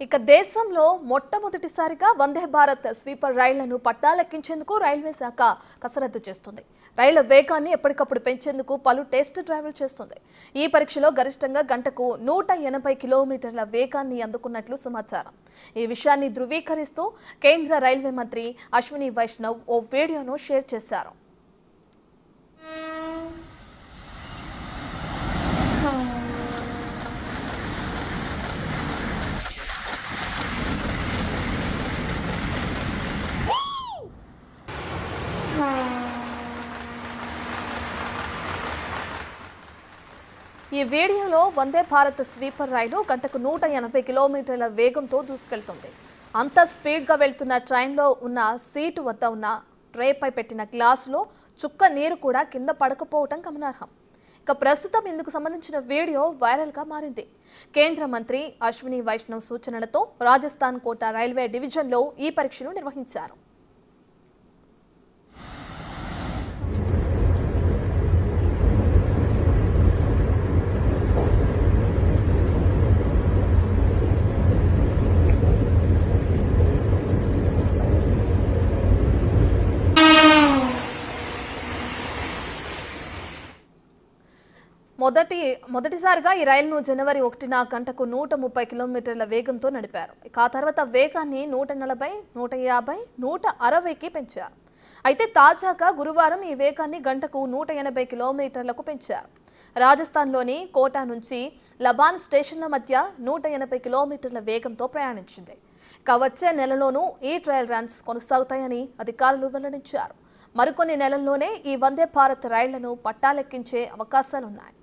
ఇక దేశంలో మొట్టమొదటిసారిగా వందే భారత్ స్లీపర్ రైళ్లను పట్టాలెక్కించేందుకు రైల్వే శాఖ కసరత్తు చేస్తుంది. రైళ్ల వేగాన్ని ఎప్పటికప్పుడు పెంచేందుకు పలు టెస్ట్ డ్రైవ్లు చేస్తుంది. ఈ పరీక్షలో గరిష్టంగా గంటకు 180 కిలోమీటర్ల వేగాన్ని అందుకున్నట్లు సమాచారం. ఈ విషయాన్ని ధృవీకరిస్తూ కేంద్ర రైల్వే మంత్రి అశ్విని వైష్ణవ్ ఓ వీడియోను షేర్ చేశారు. ఈ వీడియోలో వందే భారత్ స్లీపర్ రైలు గంటకు 180 కిలోమీటర్ల వేగంతో దూసుకెళ్తుంది. అంత స్పీడ్గా వెళ్తున్న ట్రైన్లో ఉన్న సీటు వద్ద ఉన్న ట్రేపై పెట్టిన గ్లాసులో చుక్క నీరు కూడా కింద పడకపోవటం గమనార్హం. ఇక ప్రస్తుతం ఇందుకు సంబంధించిన వీడియో వైరల్గా మారింది. కేంద్ర మంత్రి అశ్విని వైష్ణవ్ సూచనలతో రాజస్థాన్ కోటా రైల్వే డివిజన్లో ఈ పరీక్షను నిర్వహించారు. మొదటిసారిగా ఈ రైలును జనవరి 1న గంటకు 130 కిలోమీటర్ల వేగంతో నడిపారు. ఆ తర్వాత వేగాన్ని 140, 150, 160కి పెంచారు. అయితే తాజాగా గురువారం ఈ వేగాన్ని గంటకు 180 కిలోమీటర్లకు పెంచారు. రాజస్థాన్లోని కోటా నుంచి లబాన్ స్టేషన్ల మధ్య 180 కిలోమీటర్ల వేగంతో ప్రయాణించింది. ఇక వచ్చే నెలలోనూ ఈ ట్రయల్ రన్స్ కొనసాగుతాయని అధికారులు వెల్లడించారు. మరికొన్ని నెలల్లోనే ఈ వందే భారత్ రైళ్లను పట్టాలెక్కించే అవకాశాలున్నాయి.